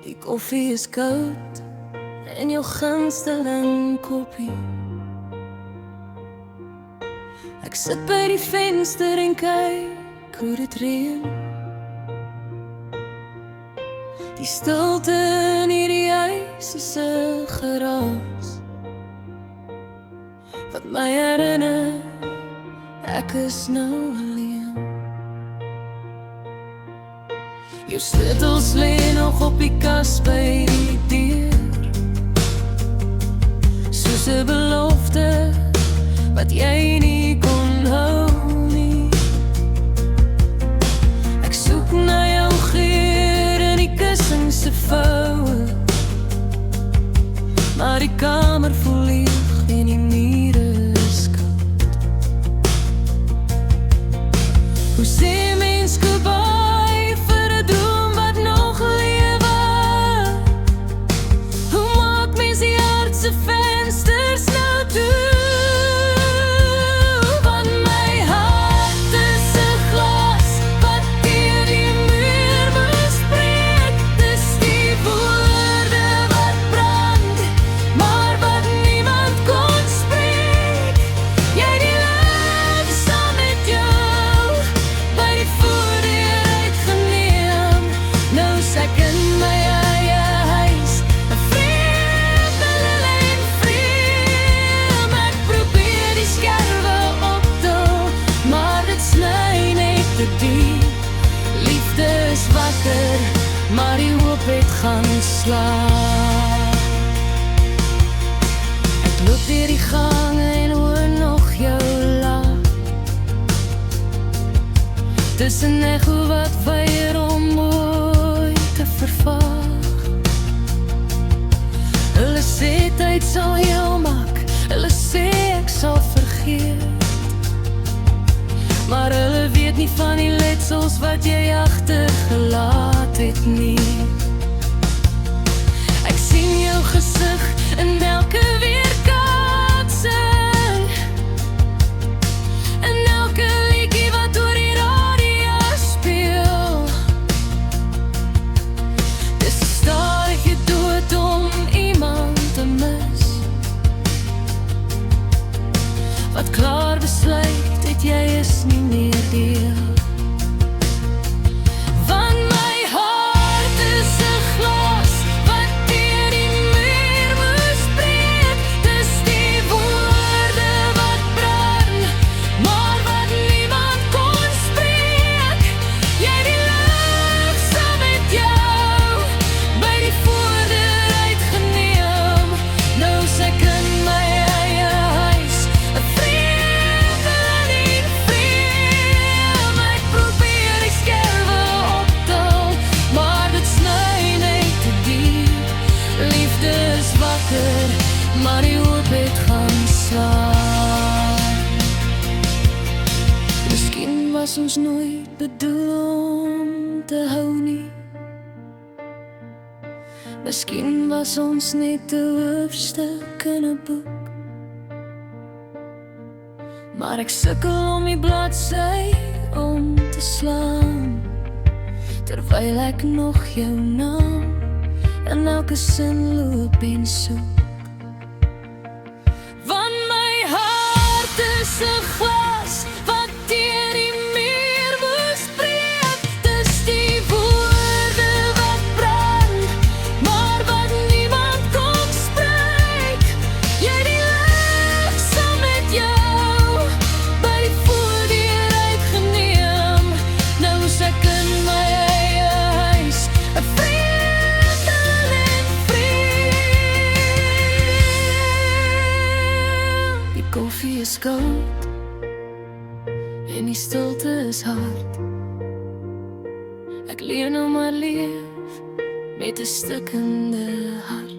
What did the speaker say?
Die koffie is koud en jou gunsteling koppie. Ek sit by die venster en kyk hoe dit reën. Die stilte in hierdie huis is 'n geraas wat my herinner ek is nou alleen. Jou sleutels lê nog op die kas by die deur, soos 'n belofte wat jy nie kon hou nie. Ek soek na jou geur in die kussings se voue, maar die kamer voel leeg en die mure is koud. Hoe sê mens goodbye vir 'n droom wat nog lewe? Hoe maak mens die hart se vensters nou toe? Liefde is wakker, maar die hoop het gaan slaap. Ek loop deur die gange en hoor nog jou lach, tussen echo wat weier om mooi te vervaag. Hulle sê tyd sal heel maak, hulle sê ek sal vergeet, maar hulle weet nie van die letsels wat jy agtergelaat het nie. Ek sien jou gesig in elke weerkaatsing, in elke liedjie wat oor die radio speel. Dis 'n stadige dood om iemand te mis, wat klaar besluit het jy is nie meer deel. Want my hart is 'n glas wat deur die muur moes breek. Dis die woorde wat brand, maar wat niemand kon spreek. Jy die lig saam met jou by die voordeur uitgeneem. Nou is ek in my eie huis, 'n maar die hoop het gaan slaap. Miskien was ons nooit bedoel om te hou nie. Miskien was ons net 'n hoofstuk in 'n boek, maar ek sukkel om die bladsy om te slaan, terwyl ek nog jou naam in elke sin loop en soek. Want my hart is 'n glas wat deur die muur moes breek. Dis die woorde wat brand, maar wat niemand kon spreek. Jy die lig saam met jou by die voordeur uitgeneem. Nou is ek in my eie huis, 'n koffie is koud en die stilte is hard. Ek leer nou maar leef met 'n stikkende hart.